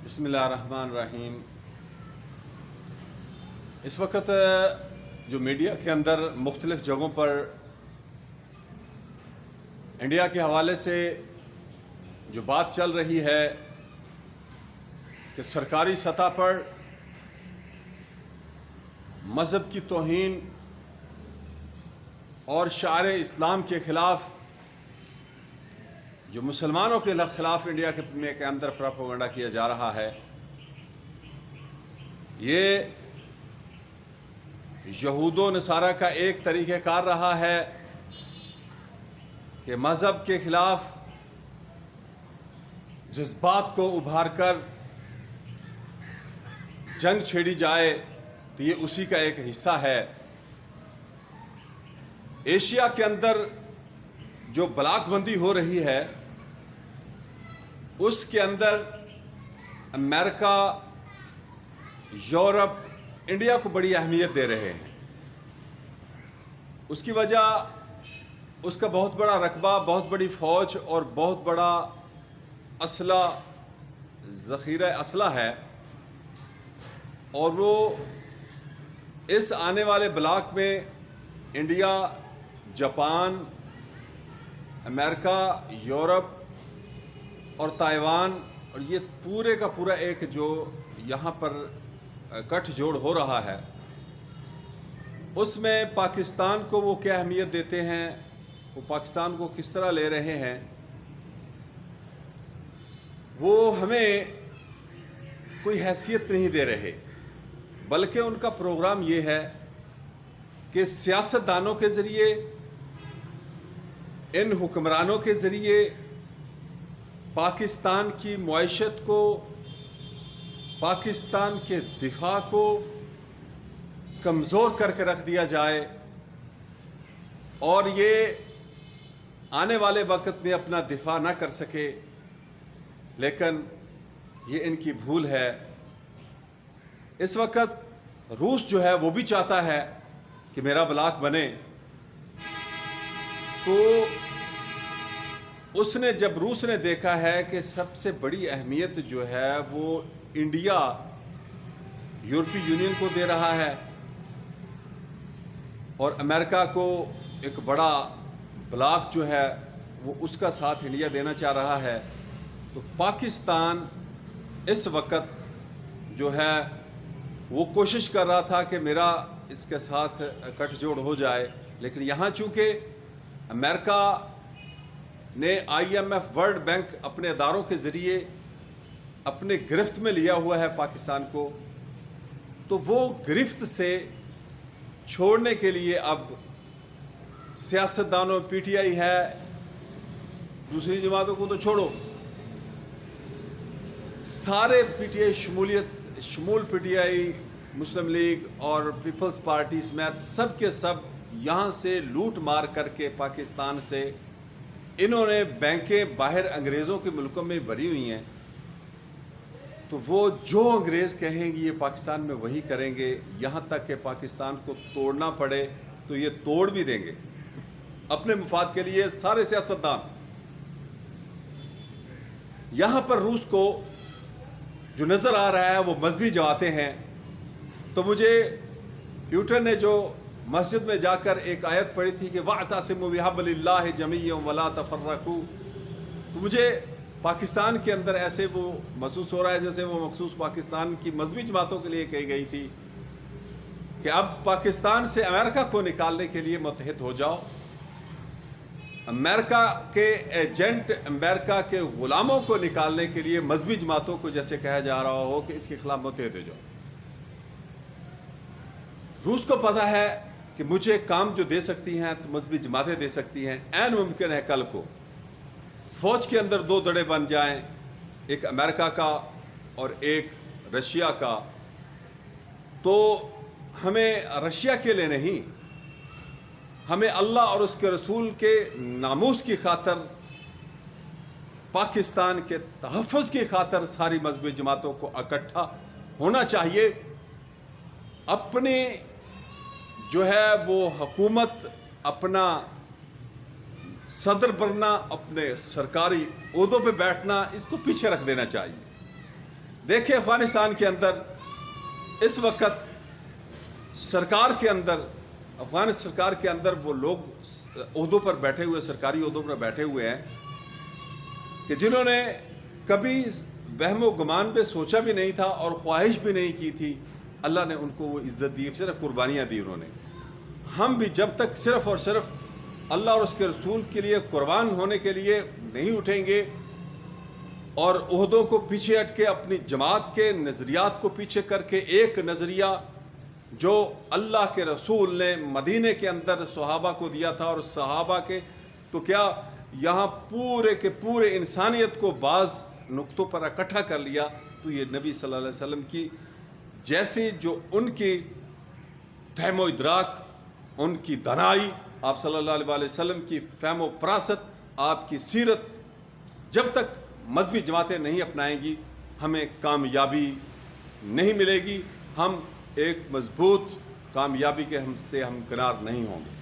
بسم اللہ الرحمن الرحیم۔ اس وقت جو میڈیا کے اندر مختلف جگہوں پر انڈیا کے حوالے سے جو بات چل رہی ہے کہ سرکاری سطح پر مذہب کی توہین اور شعائر اسلام کے خلاف جو مسلمانوں کے خلاف انڈیا کے اندر پروپیگنڈا کیا جا رہا ہے، یہ یہود و نصارہ کا ایک طریقہ کار رہا ہے کہ مذہب کے خلاف جذبات کو ابھار کر جنگ چھیڑی جائے، تو یہ اسی کا ایک حصہ ہے۔ ایشیا کے اندر جو بلاک بندی ہو رہی ہے، اس کے اندر امریکہ، یورپ، انڈیا کو بڑی اہمیت دے رہے ہیں۔ اس کی وجہ اس کا بہت بڑا رقبہ، بہت بڑی فوج اور بہت بڑا ذخیرہ اسلحہ ہے، اور وہ اس آنے والے بلاک میں انڈیا، جاپان، امریکہ، یورپ اور تائیوان، اور یہ پورے کا پورا ایک جو یہاں پر گٹھ جوڑ ہو رہا ہے، اس میں پاکستان کو وہ کیا اہمیت دیتے ہیں، وہ پاکستان کو کس طرح لے رہے ہیں، وہ ہمیں کوئی حیثیت نہیں دے رہے، بلکہ ان کا پروگرام یہ ہے کہ سیاستدانوں کے ذریعے، ان حکمرانوں کے ذریعے پاکستان کی معیشت کو، پاکستان کے دفاع کو کمزور کر کے رکھ دیا جائے، اور یہ آنے والے وقت میں اپنا دفاع نہ کر سکے۔ لیکن یہ ان کی بھول ہے۔ اس وقت روس جو ہے وہ بھی چاہتا ہے کہ میرا بلاک بنے، تو روس نے دیکھا ہے کہ سب سے بڑی اہمیت جو ہے وہ انڈیا یورپی یونین کو دے رہا ہے، اور امریکہ کو ایک بڑا بلاک جو ہے وہ اس کا ساتھ انڈیا دینا چاہ رہا ہے۔ تو پاکستان اس وقت جو ہے وہ کوشش کر رہا تھا کہ میرا اس کے ساتھ گٹھ جوڑ ہو جائے، لیکن یہاں چونکہ امریکہ نے IMF، ورلڈ بینک اپنے اداروں کے ذریعے اپنے گرفت میں لیا ہوا ہے پاکستان کو، تو وہ گرفت سے چھوڑنے کے لیے اب سیاستدانوں، PTI ہے، دوسری جماعتوں کو تو چھوڑو، سارے PTI شمول PTI، مسلم لیگ اور پیپلز پارٹی سمیت سب کے سب یہاں سے لوٹ مار کر کے پاکستان سے انہوں نے بینکیں باہر انگریزوں کے ملکوں میں بھری ہوئی ہیں، تو وہ جو انگریز کہیں گے یہ پاکستان میں وہی کریں گے، یہاں تک کہ پاکستان کو توڑنا پڑے تو یہ توڑ بھی دیں گے اپنے مفاد کے لیے سارے سیاستدان۔ یہاں پر روس کو جو نظر آ رہا ہے وہ مذہبی جماعتیں ہیں۔ تو مجھے پیوٹن نے جو مسجد میں جا کر ایک آیت پڑھی تھی کہ وَاعْتَصِمُوا بِحَبْلِ اللَّهِ جَمِيعًا وَلَا تَفَرَّقُوا، تو مجھے پاکستان کے اندر ایسے وہ محسوس ہو رہا ہے جیسے وہ مخصوص پاکستان کی مذہبی جماعتوں کے لیے کہی گئی تھی کہ اب پاکستان سے امریکہ کو نکالنے کے لیے متحد ہو جاؤ، امریکہ کے ایجنٹ، امریکہ کے غلاموں کو نکالنے کے لیے مذہبی جماعتوں کو جیسے کہا جا رہا ہو کہ اس کے خلاف متحد ہو جاؤ۔ روس کو پتہ ہے کہ مجھے کام جو دے سکتی ہیں تو مذہبی جماعتیں دے سکتی ہیں۔ عین ممکن ہے کل کو فوج کے اندر دو دڑے بن جائیں، ایک امریکہ کا اور ایک رشیا کا، تو ہمیں رشیا کے لیے نہیں، ہمیں اللہ اور اس کے رسول کے ناموس کی خاطر، پاکستان کے تحفظ کی خاطر ساری مذہبی جماعتوں کو اکٹھا ہونا چاہیے، اپنی جو ہے وہ حکومت، اپنا صدر بننا، اپنے سرکاری عہدوں پہ بیٹھنا، اس کو پیچھے رکھ دینا چاہیے۔ دیکھیں افغانستان کے اندر اس وقت سرکار کے اندر، افغان سرکار کے اندر وہ لوگ عہدوں پر بیٹھے ہوئے، سرکاری عہدوں پر بیٹھے ہوئے ہیں کہ جنہوں نے کبھی وہم و گمان پہ سوچا بھی نہیں تھا اور خواہش بھی نہیں کی تھی، اللہ نے ان کو وہ عزت دی، صرف قربانیاں دی انہوں نے۔ ہم بھی جب تک صرف اور صرف اللہ اور اس کے رسول کے لیے قربان ہونے کے لیے نہیں اٹھیں گے اور عہدوں کو پیچھے ہٹ کے اپنی جماعت کے نظریات کو پیچھے کر کے ایک نظریہ جو اللہ کے رسول نے مدینے کے اندر صحابہ کو دیا تھا، اور صحابہ کے تو کیا یہاں پورے کے پورے انسانیت کو بعض نقطوں پر اکٹھا کر لیا، تو یہ نبی صلی اللہ علیہ وسلم کی جیسی جو ان کی فہم و ادراک، ان کی دانائی، آپ صلی اللہ علیہ وسلم کی فہم و فراست، آپ کی سیرت، جب تک مذہبی جماعتیں نہیں اپنائیں گی ہمیں کامیابی نہیں ملے گی، ہم ایک مضبوط کامیابی کے ہم کنار نہیں ہوں گے۔